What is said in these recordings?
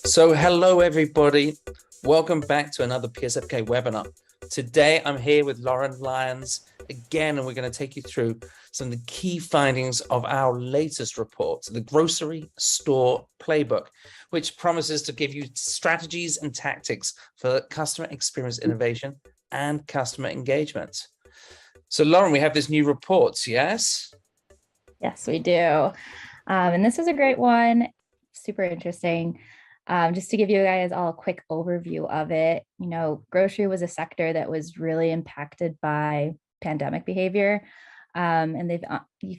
So hello, everybody. Welcome back to another PSFK webinar. Today, I'm here with Lauren Lyons again, and we're going to take you through some of the key findings of our latest report, the Grocery Store Playbook, which promises to give you strategies and tactics for customer experience innovation and customer engagement. So Lauren, we have this new report, yes? Yes, we do. And this is a great one, super interesting. Just to give you guys all a quick overview of it, grocery was a sector that was really impacted by pandemic behavior. And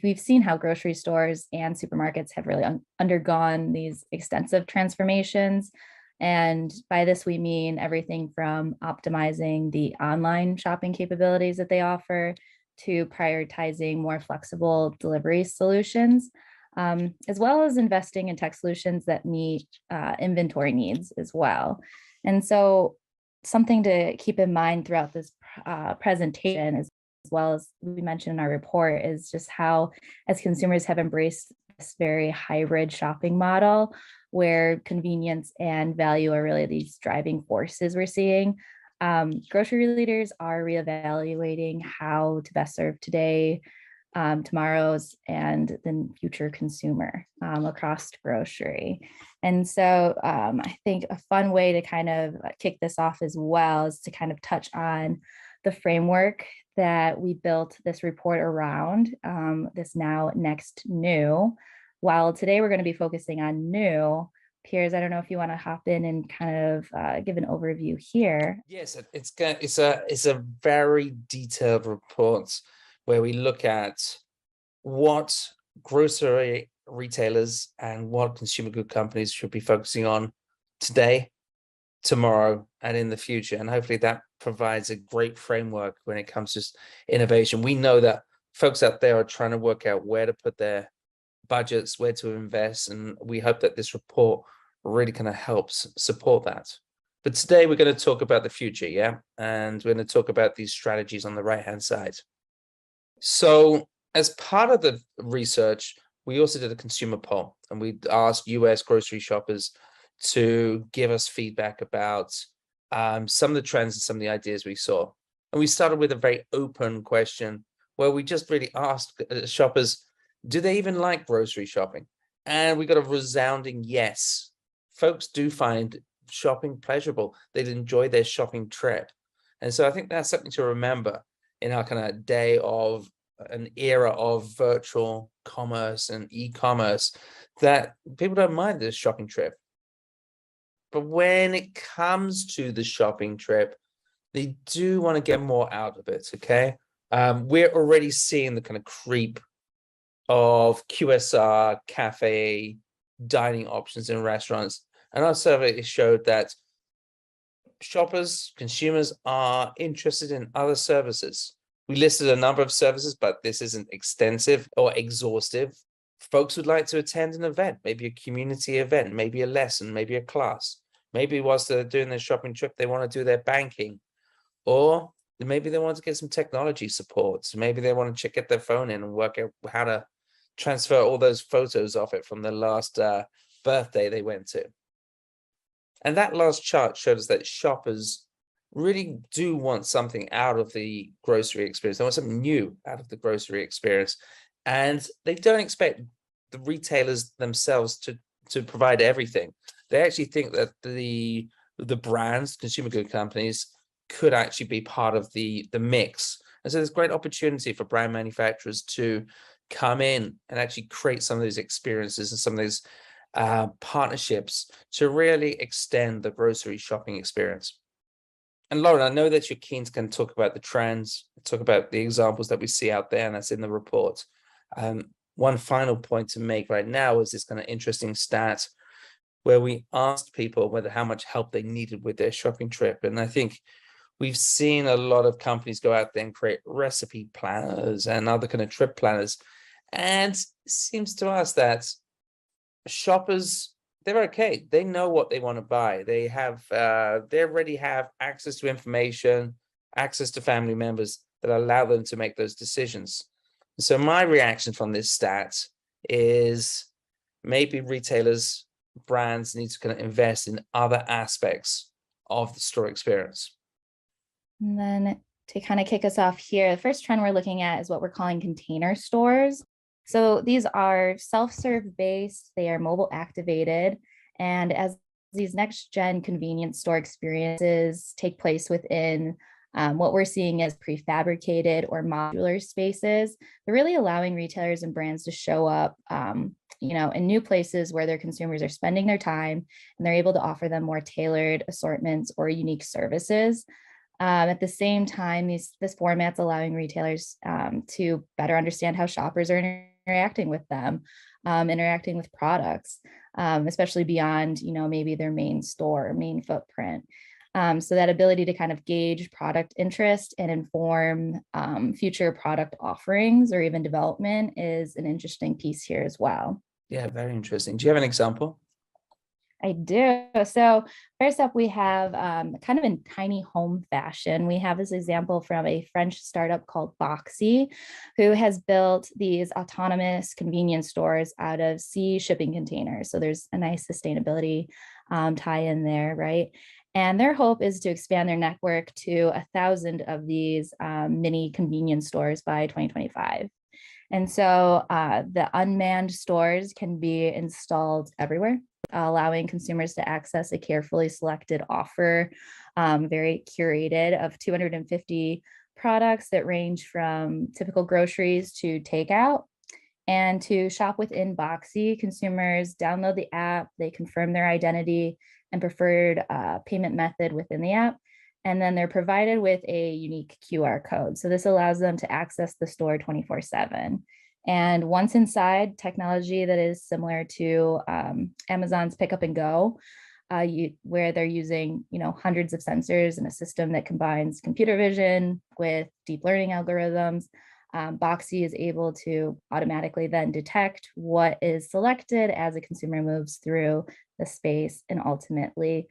we've seen how grocery stores and supermarkets have really undergone these extensive transformations. And by this, we mean everything from optimizing the online shopping capabilities that they offer to prioritizing more flexible delivery solutions, as well as investing in tech solutions that meet inventory needs as well. And so something to keep in mind throughout this presentation, as well as we mentioned in our report, is just how, as consumers have embraced this very hybrid shopping model, where convenience and value are really these driving forces we're seeing. Grocery leaders are reevaluating how to best serve today, tomorrow's, and the future consumer across grocery. And so I think a fun way to kind of kick this off as well is to kind of touch on the framework that we built this report around, this now, next, new. While today we're going to be focusing on new, Piers, I don't know if you want to hop in and kind of give an overview here. Yes, it's a very detailed report where we look at what grocery retailers and what consumer good companies should be focusing on today, tomorrow, and in the future. And hopefully that provides a great framework when it comes to innovation. We know that folks out there are trying to work out where to put their budgets, where to invest, and we hope that this report really kind of helps support that. But today we're going to talk about the future, yeah? And we're going to talk about these strategies on the right-hand side. So as part of the research, we also did a consumer poll, and we asked US grocery shoppers to give us feedback about some of the trends and some of the ideas we saw. And we started with a very open question where we just really asked shoppers, do they even like grocery shopping? And we got a resounding yes. Folks do find shopping pleasurable. They'd enjoy their shopping trip. And so I think that's something to remember in our kind of day of an era of virtual commerce and e-commerce, that people don't mind this shopping trip. But when it comes to the shopping trip, they do want to get more out of it, okay? We're already seeing the kind of creep of QSR, cafe, dining options in restaurants. And our survey showed that shoppers, consumers are interested in other services. We listed a number of services, but this isn't extensive or exhaustive. Folks would like to attend an event, maybe a community event, maybe a lesson, maybe a class. Maybe whilst they're doing their shopping trip, they want to do their banking. Or maybe they want to get some technology support. So maybe they want to get their phone in and work out how to transfer all those photos of it from the last birthday they went to. And that last chart showed us that shoppers really do want something out of the grocery experience. They want something new out of the grocery experience. And they don't expect the retailers themselves to provide everything. They actually think that the brands, consumer good companies, could actually be part of the mix. And so there's great opportunity for brand manufacturers to come in and actually create some of those experiences and some of those partnerships to really extend the grocery shopping experience. And Lauren, I know that you're keen to kind of talk about the trends, talk about the examples that we see out there, and that's in the report. One final point to make right now is this kind of interesting stat where we asked people how much help they needed with their shopping trip. And I think we've seen a lot of companies go out there and create recipe planners and other kind of trip planners. And it seems to us that shoppers, they're okay. They know what they want to buy. They already have access to information, access to family members that allow them to make those decisions. So my reaction from this stat is maybe retailers, brands need to kind of invest in other aspects of the store experience. And then to kind of kick us off here, the first trend we're looking at is what we're calling container stores. So these are self-serve based, they are mobile activated. And as these next gen convenience store experiences take place within what we're seeing as prefabricated or modular spaces, they're really allowing retailers and brands to show up in new places where their consumers are spending their time, and they're able to offer them more tailored assortments or unique services. At the same time, this format's allowing retailers to better understand how shoppers are interacting with them, interacting with products, especially beyond, maybe their main store, main footprint. So that ability to kind of gauge product interest and inform future product offerings or even development is an interesting piece here as well. Yeah, very interesting. Do you have an example? I do. So first up, we have kind of in tiny home fashion. We have this example from a French startup called Boxy, who has built these autonomous convenience stores out of sea shipping containers. So there's a nice sustainability tie in there, right? And their hope is to expand their network to 1,000 of these mini convenience stores by 2025. And so the unmanned stores can be installed everywhere, allowing consumers to access a carefully selected offer, very curated, of 250 products that range from typical groceries to takeout. And to shop within Boxy, consumers download the app, they confirm their identity and preferred payment method within the app, and then they're provided with a unique QR code. So this allows them to access the store 24/7. And once inside, technology that is similar to Amazon's Pick Up and Go, where they're using hundreds of sensors and a system that combines computer vision with deep learning algorithms. Boxy is able to automatically then detect what is selected as a consumer moves through the space, and ultimately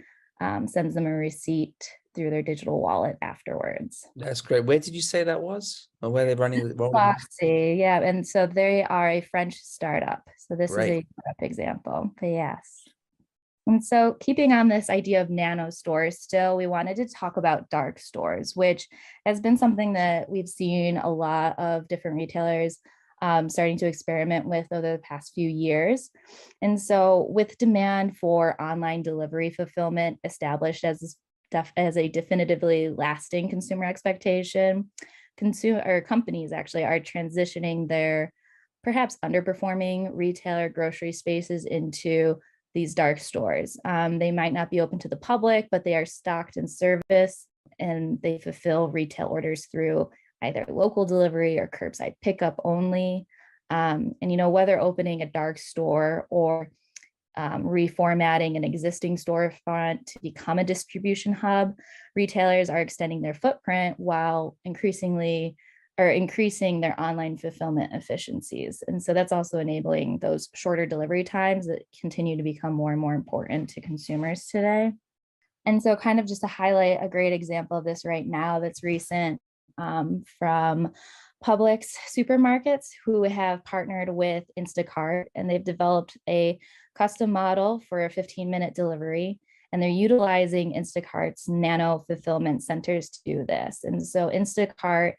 sends them a receipt through their digital wallet afterwards. That's great. Where did you say that was? Or where they're running the Boxy, yeah. And so they are a French startup. So this is a Great. startup example, but yes. And so keeping on this idea of nano stores still, we wanted to talk about dark stores, which has been something that we've seen a lot of different retailers starting to experiment with over the past few years. And so with demand for online delivery fulfillment established as a definitively lasting consumer expectation, companies actually are transitioning their perhaps underperforming retailer grocery spaces into these dark stores. They might not be open to the public, but they are stocked in service, and they fulfill retail orders through either local delivery or curbside pickup only. And whether opening a dark store or reformatting an existing storefront to become a distribution hub, retailers are extending their footprint while increasing their online fulfillment efficiencies. And so that's also enabling those shorter delivery times that continue to become more and more important to consumers today. And so kind of just to highlight a great example of this right now that's recent, from Publix supermarkets, who have partnered with Instacart, and they've developed a custom model for a 15-minute delivery. And they're utilizing Instacart's nano fulfillment centers to do this. And so Instacart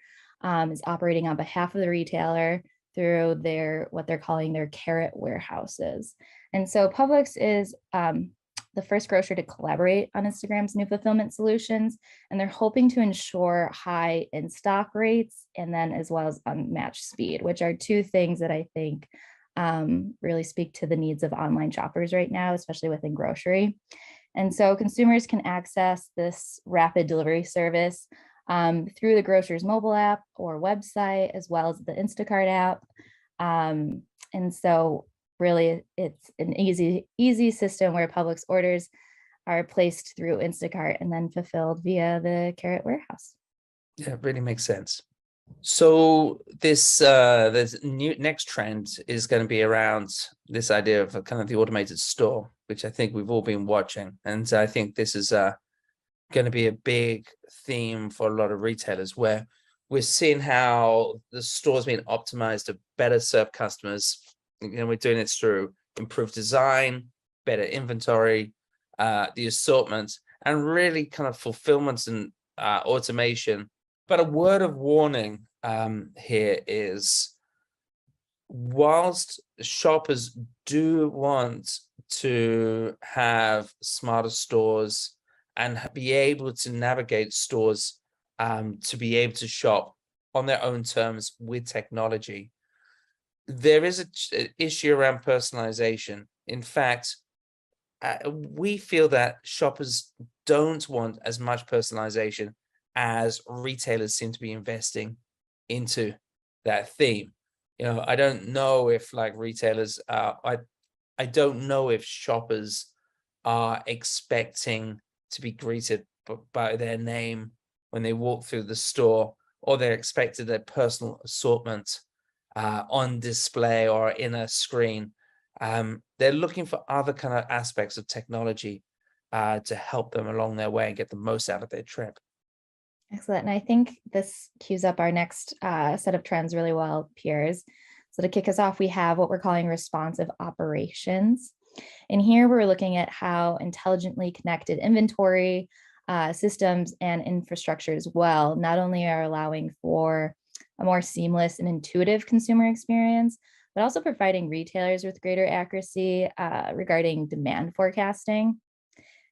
is operating on behalf of the retailer through what they're calling their carrot warehouses. And so Publix is the first grocer to collaborate on Instagram's new fulfillment solutions, and they're hoping to ensure high in-stock rates and then as well as unmatched speed, which are two things that I think really speak to the needs of online shoppers right now, especially within grocery. And so consumers can access this rapid delivery service through the grocer's mobile app or website, as well as the Instacart app. And so really it's an easy system where Publix orders are placed through Instacart and then fulfilled via the Carrot warehouse. Yeah, it really makes sense. So this next trend is going to be around this idea of a kind of the automated store, which I think we've all been watching. And I think this is going to be a big theme for a lot of retailers, where we're seeing how the store's being optimized to better serve customers we're doing it through improved design, better inventory, the assortment, and really kind of fulfillment and automation. But a word of warning here is, whilst shoppers do want to have smarter stores and be able to navigate stores, to be able to shop on their own terms with technology, there is an issue around personalization. In fact, we feel that shoppers don't want as much personalization as retailers seem to be investing into that theme. I don't know if like retailers, I don't know if shoppers are expecting to be greeted by their name when they walk through the store, or they're expected their personal assortment on display or in a screen. They're looking for other kind of aspects of technology to help them along their way and get the most out of their trip. Excellent. And I think this cues up our next set of trends really well, Piers. So to kick us off, we have what we're calling responsive operations. And here we're looking at how intelligently connected inventory systems and infrastructure as well not only are allowing for a more seamless and intuitive consumer experience, but also providing retailers with greater accuracy regarding demand forecasting.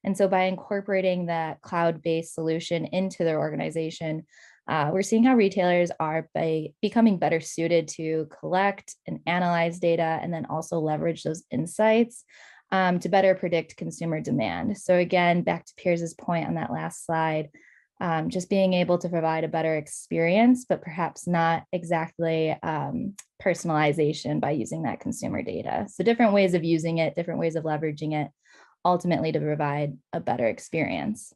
And so by incorporating that cloud-based solution into their organization, we're seeing how retailers are becoming better suited to collect and analyze data, and then also leverage those insights to better predict consumer demand. So again, back to Piers's point on that last slide, just being able to provide a better experience, but perhaps not exactly personalization by using that consumer data. So different ways of using it, different ways of leveraging it, ultimately to provide a better experience.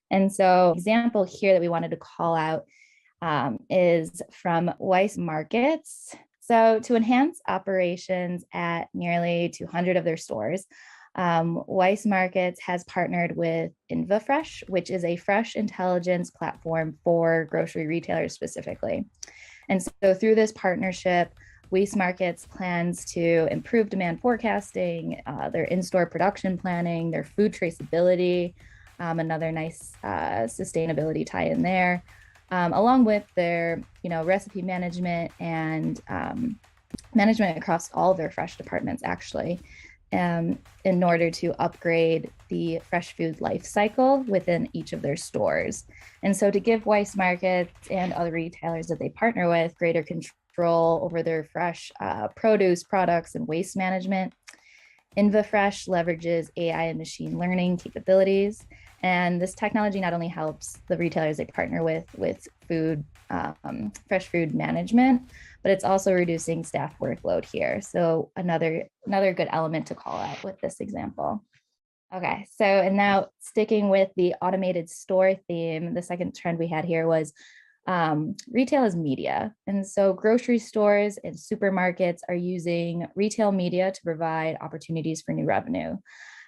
And so example here that we wanted to call out is from Weiss Markets. So to enhance operations at nearly 200 of their stores, Weiss Markets has partnered with InvaFresh, which is a fresh intelligence platform for grocery retailers specifically. And so through this partnership, Weiss Markets plans to improve demand forecasting, their in-store production planning, their food traceability, another nice sustainability tie in there, along with their recipe management and management across all of their fresh departments, actually, in order to upgrade the fresh food life cycle within each of their stores. And so to give Weiss Markets and other retailers that they partner with greater control over their fresh produce products and waste management, InvaFresh leverages AI and machine learning capabilities. And this technology not only helps the retailers they partner with food, fresh food management, but it's also reducing staff workload here. So another good element to call out with this example. Okay, so and now sticking with the automated store theme, the second trend we had here was retail as media. And so grocery stores and supermarkets are using retail media to provide opportunities for new revenue.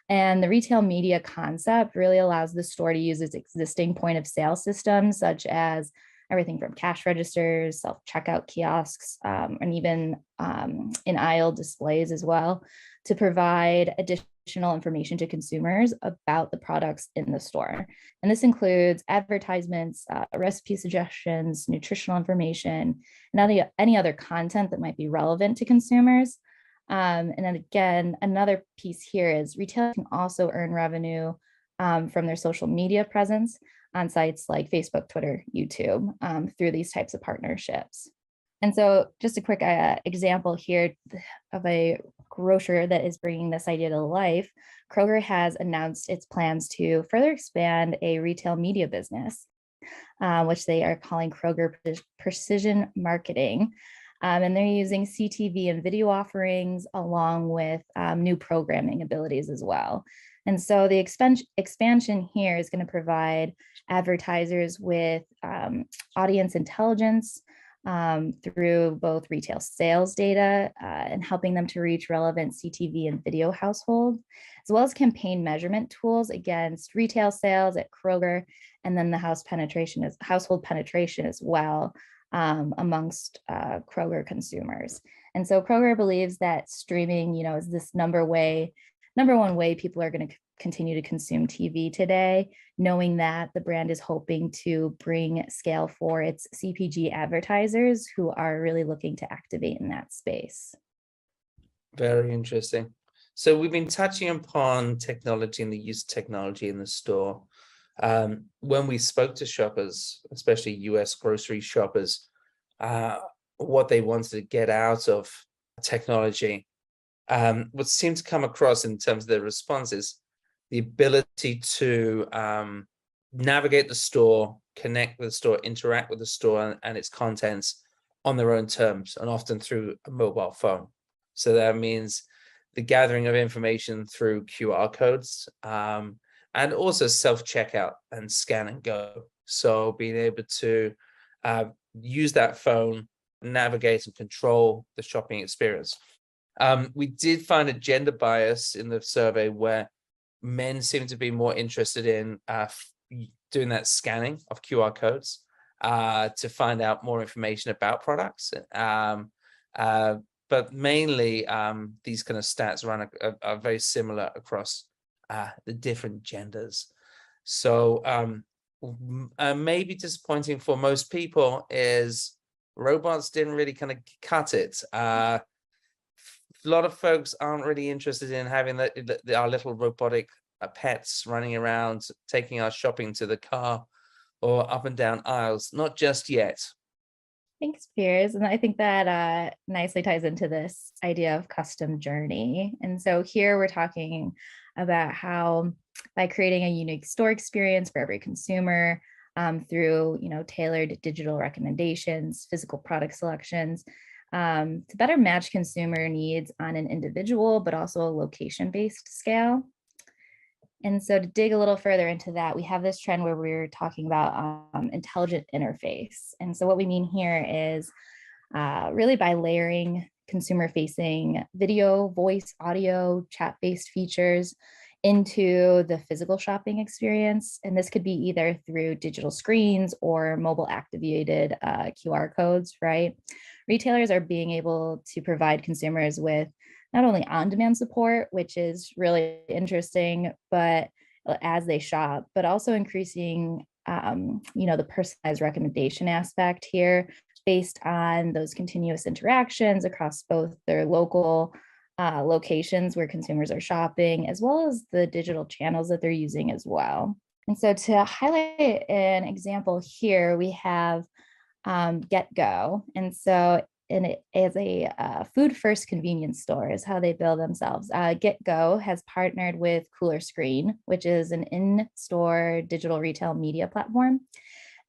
And the retail media concept really allows the store to use its existing point of sale systems, such as everything from cash registers, self-checkout kiosks, and even in-aisle displays as well, to provide additional information to consumers about the products in the store. And this includes advertisements, recipe suggestions, nutritional information, and any other content that might be relevant to consumers. And then again, another piece here is retailers can also earn revenue from their social media presence on sites like Facebook, Twitter, YouTube, through these types of partnerships. And so just a quick example here of a grocer that is bringing this idea to life. Kroger has announced its plans to further expand a retail media business, which they are calling Kroger Precision Marketing. And they're using CTV and video offerings along with new programming abilities as well. And so the expansion here is going to provide advertisers with audience intelligence through both retail sales data and helping them to reach relevant CTV and video households, as well as campaign measurement tools against retail sales at Kroger, and then the household penetration as well amongst Kroger consumers. And so Kroger believes that streaming, is this number one way people are going to continue to consume TV today, knowing that the brand is hoping to bring scale for its CPG advertisers who are really looking to activate in that space. Very interesting. So we've been touching upon technology and the use of technology in the store. When we spoke to shoppers, especially US grocery shoppers, what they wanted to get out of technology, what seemed to come across in terms of their responses, the ability to navigate the store, connect with the store, interact with the store and its contents on their own terms, and often through a mobile phone. So that means the gathering of information through QR codes, and also self-checkout and scan and go. So being able to use that phone, navigate and control the shopping experience. We did find a gender bias in the survey where men seem to be more interested in doing that scanning of QR codes to find out more information about products. But mainly these kind of stats are very similar across the different genders. So maybe disappointing for most people is robots didn't really kind of cut it. A lot of folks aren't really interested in having our little robotic pets running around, taking our shopping to the car or up and down aisles. Not just yet. Thanks, Piers. And I think that nicely ties into this idea of custom journey. And so here we're talking about how by creating a unique store experience for every consumer through, tailored digital recommendations, physical product selections, to better match consumer needs on an individual, but also a location-based scale. And so to dig a little further into that, we have this trend where we're talking about intelligent interface. And so what we mean here is really by layering consumer-facing video, voice, audio, chat-based features into the physical shopping experience. And this could be either through digital screens or mobile activated QR codes, right? Retailers are being able to provide consumers with not only on-demand support, which is really interesting, but as they shop, but also increasing, the personalized recommendation aspect here based on those continuous interactions across both their local locations where consumers are shopping, as well as the digital channels that they're using as well. And so to highlight an example here, we have Get Go. And so it is a food first convenience store is how they bill themselves. Get Go has partnered with Cooler Screen, which is an in-store digital retail media platform.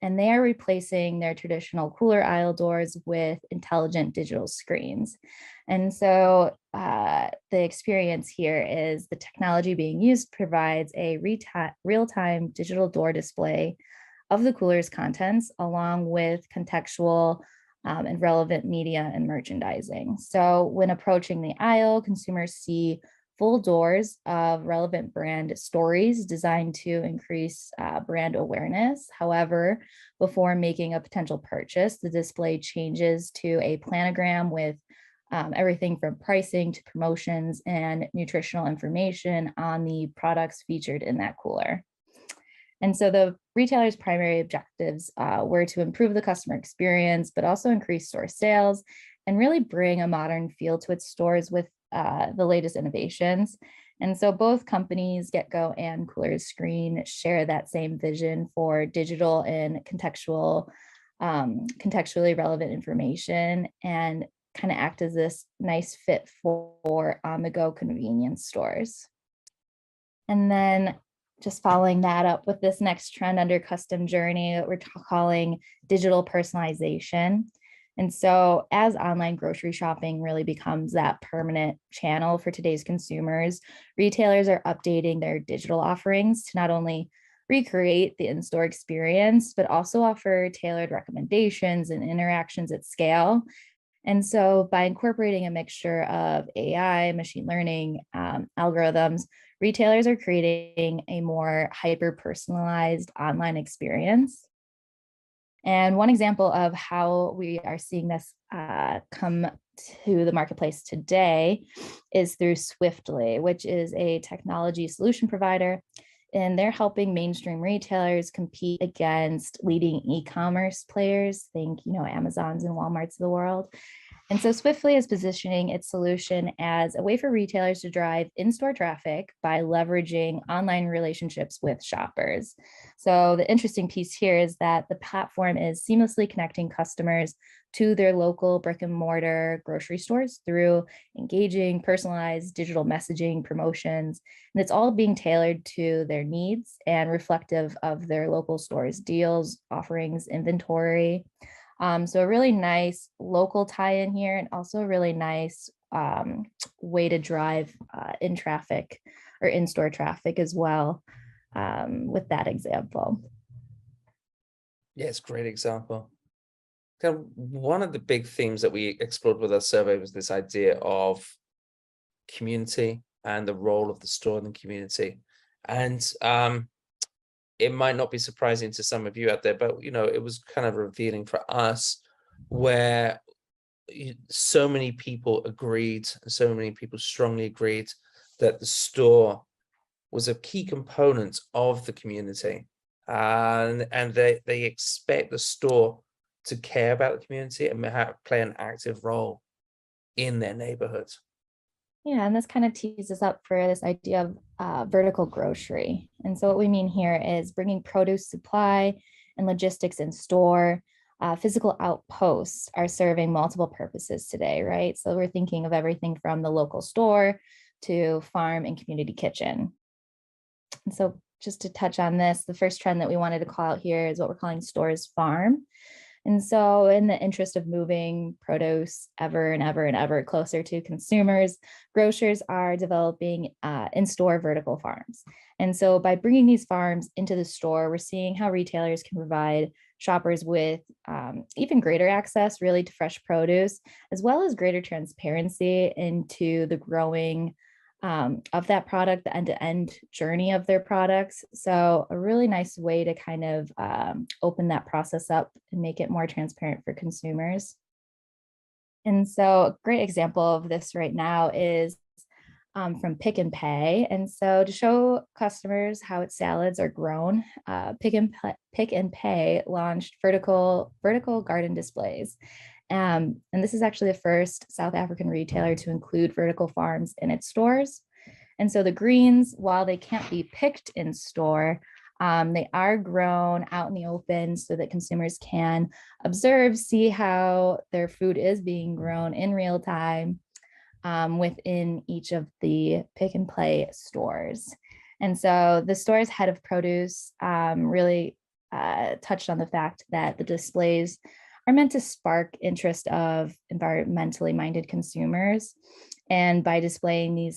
And they are replacing their traditional cooler aisle doors with intelligent digital screens. And so the experience here is the technology being used provides a real-time digital door display of the cooler's contents, along with contextual and relevant media and merchandising. So when approaching the aisle, consumers see full doors of relevant brand stories designed to increase brand awareness. However, before making a potential purchase, the display changes to a planogram with everything from pricing to promotions and nutritional information on the products featured in that cooler. And so the retailer's primary objectives were to improve the customer experience, but also increase store sales and really bring a modern feel to its stores with the latest innovations. And so both companies, GetGo and Cooler Screen, share that same vision for digital and contextually relevant information and kind of act as this nice fit for on-the-go convenience stores. And then just following that up with this next trend under custom journey that we're calling digital personalization. And so as online grocery shopping really becomes that permanent channel for today's consumers, retailers are updating their digital offerings to not only recreate the in-store experience, but also offer tailored recommendations and interactions at scale. And so by incorporating a mixture of AI, machine learning, algorithms, retailers are creating a more hyper-personalized online experience. And one example of how we are seeing this come to the marketplace today is through Swiftly, which is a technology solution provider. And they're helping mainstream retailers compete against leading e-commerce players, think, Amazons and Walmarts of the world. And so Swiftly is positioning its solution as a way for retailers to drive in-store traffic by leveraging online relationships with shoppers. So the interesting piece here is that the platform is seamlessly connecting customers to their local brick and mortar grocery stores through engaging, personalized digital messaging, promotions, and it's all being tailored to their needs and reflective of their local stores' deals, offerings, inventory. So a really nice local tie in here, and also a really nice way to drive in traffic or in-store traffic as well with that example. Yes, great example. Kind of one of the big themes that we explored with our survey was this idea of community and the role of the store in the community. And it might not be surprising to some of you out there, but it was kind of revealing for us where so many people agreed, so many people strongly agreed that the store was a key component of the community. And they expect the store to care about the community and play an active role in their neighborhood. Yeah, and this kind of tees us up for this idea of vertical grocery. And so what we mean here is bringing produce supply and logistics in store. Physical outposts are serving multiple purposes today, right? So we're thinking of everything from the local store to farm and community kitchen. And so just to touch on this, the first trend that we wanted to call out here is what we're calling stores farm. And so in the interest of moving produce ever and ever and ever closer to consumers, grocers are developing in-store vertical farms. And so by bringing these farms into the store, we're seeing how retailers can provide shoppers with even greater access really to fresh produce, as well as greater transparency into the growing of that product, the end-to-end journey of their products. So a really nice way to kind of open that process up and make it more transparent for consumers. And so a great example of this right now is from Pick and Pay. And so to show customers how its salads are grown, Pick and Pay launched vertical garden displays. And this is actually the first South African retailer to include vertical farms in its stores. And so the greens, while they can't be picked in store, they are grown out in the open so that consumers can observe, see how their food is being grown in real time within each of the Pick and Play stores. And so the store's head of produce really touched on the fact that the displays are meant to spark interest of environmentally minded consumers. And by displaying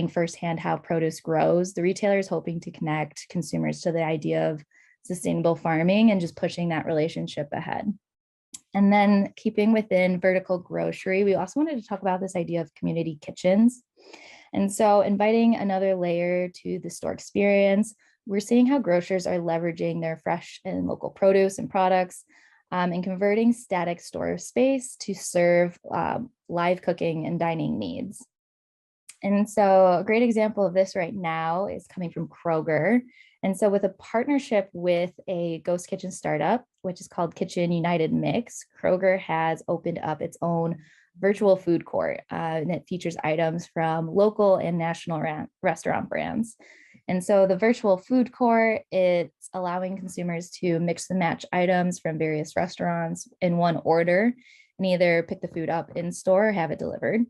firsthand how produce grows, the retailer is hoping to connect consumers to the idea of sustainable farming and just pushing that relationship ahead. And then keeping within vertical grocery, we also wanted to talk about this idea of community kitchens. And so inviting another layer to the store experience, we're seeing how grocers are leveraging their fresh and local produce and products and converting static store space to serve live cooking and dining needs. And so a great example of this right now is coming from Kroger. And so with a partnership with a ghost kitchen startup, which is called Kitchen United Mix, Kroger has opened up its own virtual food court, and it features items from local and national restaurant brands. And so the virtual food court, it's allowing consumers to mix and match items from various restaurants in one order and either pick the food up in store or have it delivered.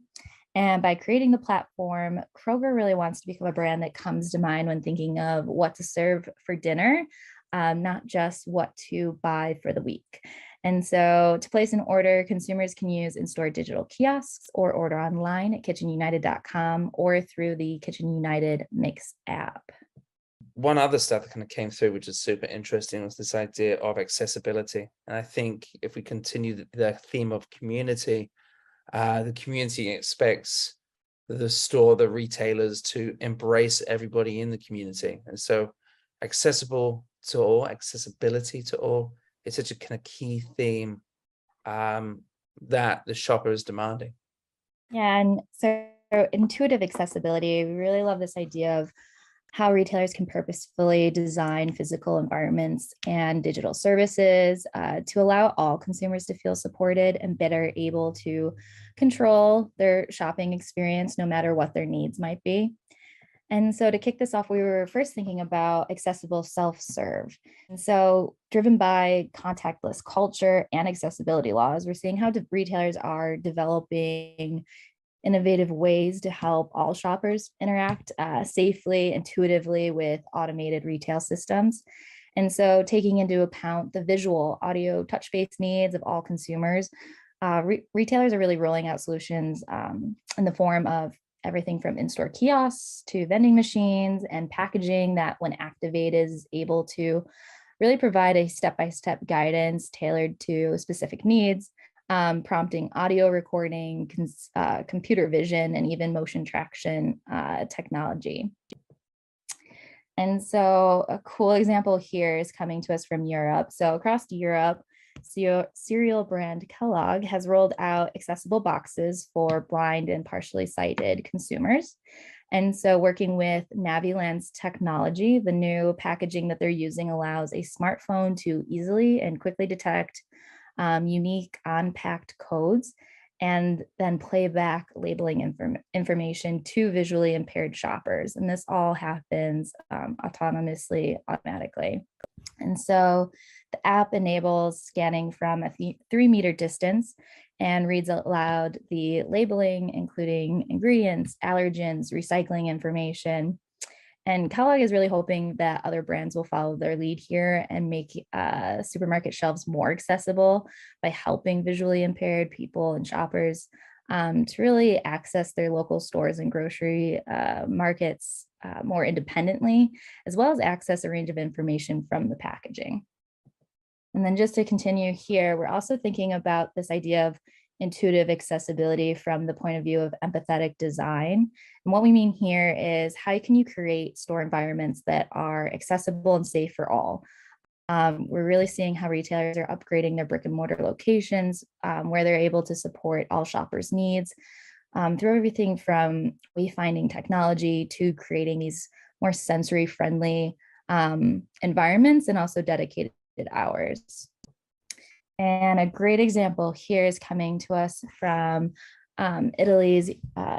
And by creating the platform, Kroger really wants to become a brand that comes to mind when thinking of what to serve for dinner, not just what to buy for the week. And so to place an order, consumers can use in-store digital kiosks or order online at kitchenunited.com or through the Kitchen United Mix app. One other stat that kind of came through, which is super interesting, was this idea of accessibility. And I think if we continue the theme of community, the community expects the store, the retailers to embrace everybody in the community. And so accessible to all, accessibility to all. It's such a kind of key theme that the shopper is demanding. Yeah, and so intuitive accessibility, we really love this idea of how retailers can purposefully design physical environments and digital services to allow all consumers to feel supported and better able to control their shopping experience, no matter what their needs might be. And so to kick this off, we were first thinking about accessible self-serve. And so driven by contactless culture and accessibility laws, we're seeing how retailers are developing innovative ways to help all shoppers interact safely, intuitively with automated retail systems. And so taking into account the visual, audio, touch-based needs of all consumers, retailers are really rolling out solutions in the form of everything from in-store kiosks to vending machines and packaging that, when activated, is able to really provide a step-by-step guidance tailored to specific needs, prompting audio recording, computer vision, and even motion traction technology. And so a cool example here is coming to us from Europe. So across Europe, cereal brand Kellogg has rolled out accessible boxes for blind and partially sighted consumers. And so working with Navilance technology, the new packaging that they're using allows a smartphone to easily and quickly detect unique unpacked codes and then play back labeling information to visually impaired shoppers. And this all happens autonomously, automatically. And so the app enables scanning from a 3-meter distance and reads aloud the labeling, including ingredients, allergens, recycling information. And Kellogg is really hoping that other brands will follow their lead here and make supermarket shelves more accessible by helping visually impaired people and shoppers to really access their local stores and grocery markets more independently, as well as access a range of information from the packaging. And then just to continue here, we're also thinking about this idea of intuitive accessibility from the point of view of empathetic design. And what we mean here is, how can you create store environments that are accessible and safe for all? We're really seeing how retailers are upgrading their brick and mortar locations where they're able to support all shoppers' needs through everything from wayfinding technology to creating these more sensory friendly environments and also dedicated hours. And a great example here is coming to us from Italy's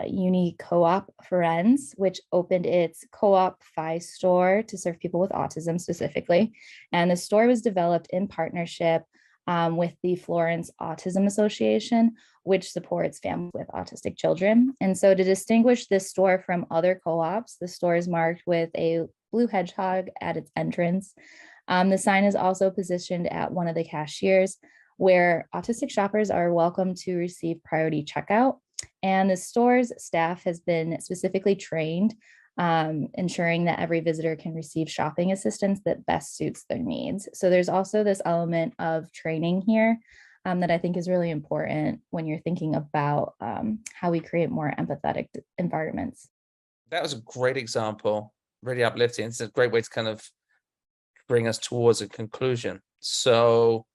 unique co-op Firenze, which opened its co-op Fi store to serve people with autism specifically. And the store was developed in partnership with the Florence Autism Association, which supports families with autistic children. And so to distinguish this store from other co-ops, the store is marked with a blue hedgehog at its entrance. The sign is also positioned at one of the cashiers, where autistic shoppers are welcome to receive priority checkout. And the store's staff has been specifically trained, ensuring that every visitor can receive shopping assistance that best suits their needs. So there's also this element of training here that I think is really important when you're thinking about how we create more empathetic environments. That was a great example, really uplifting. It's a great way to kind of bring us towards a conclusion. So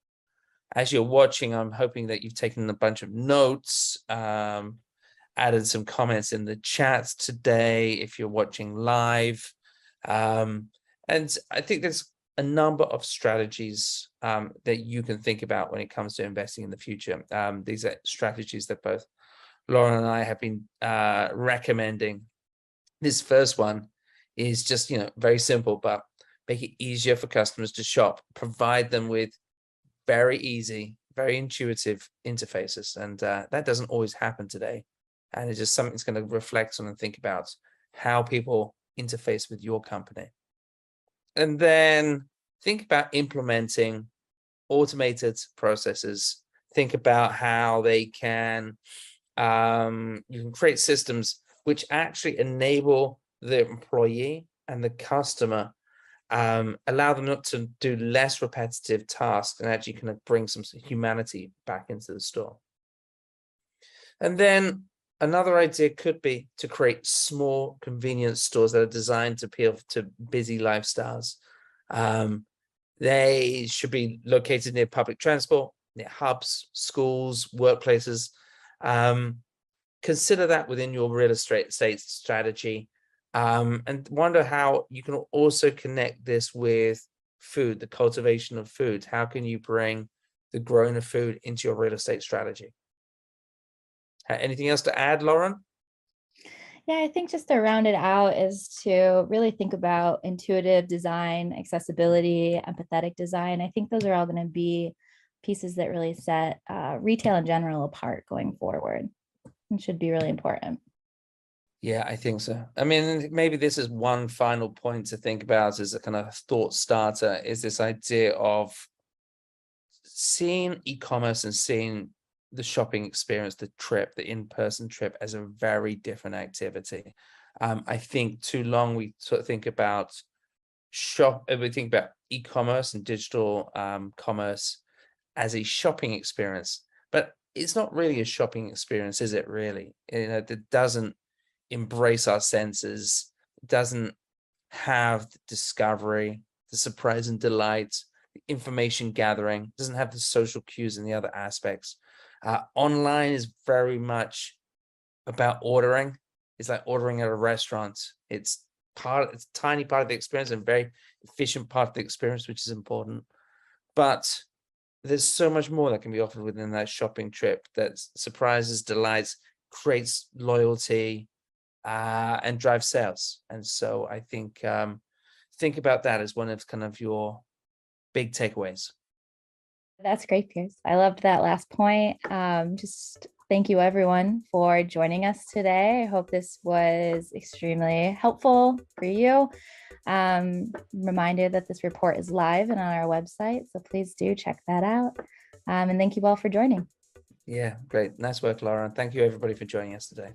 as you're watching, I'm hoping that you've taken a bunch of notes, added some comments in the chat today if you're watching live. And I think there's a number of strategies that you can think about when it comes to investing in the future. These are strategies that both Lauren and I have been recommending. This first one is just, very simple, but make it easier for customers to shop, provide them with very easy, very intuitive interfaces. And that doesn't always happen today. And it's just something that's going to reflect on and think about how people interface with your company. And then think about implementing automated processes. Think about how they can, you can create systems which actually enable the employee and the customer, allow them not to do less repetitive tasks and actually kind of bring some humanity back into the store. And then another idea could be to create small convenience stores that are designed to appeal to busy lifestyles. They should be located near public transport, near hubs, schools, workplaces. Consider that within your real estate strategy, and wonder how you can also connect this with food, the cultivation of food. How can you bring the growing of food into your real estate strategy? Anything else to add, Lauren? Yeah, I think just to round it out is to really think about intuitive design, accessibility, empathetic design. I think those are all going to be pieces that really set retail in general apart going forward and should be really important. Yeah, I think so. I mean, maybe this is one final point to think about as a kind of thought starter, is this idea of seeing e-commerce and seeing the shopping experience, the trip, the in-person trip, as a very different activity. I think too long we sort of think about we think about e-commerce and digital commerce as a shopping experience, but it's not really a shopping experience, is it really? That doesn't embrace our senses, doesn't have the discovery, the surprise and delight, the information gathering, doesn't have the social cues and the other aspects. Online is very much about ordering. It's like ordering at a restaurant. It's a tiny part of the experience and very efficient part of the experience, which is important. But there's so much more that can be offered within that shopping trip that surprises, delights, creates loyalty, and drive sales. And so I think about that as one of kind of your big takeaways. That's great, Pierce. I loved that last point. Just thank you, everyone, for joining us today. I hope this was extremely helpful for you. Reminder that this report is live and on our website, so please do check that out. And thank you all for joining. Yeah, great. Nice work, Laura. And thank you, everybody, for joining us today.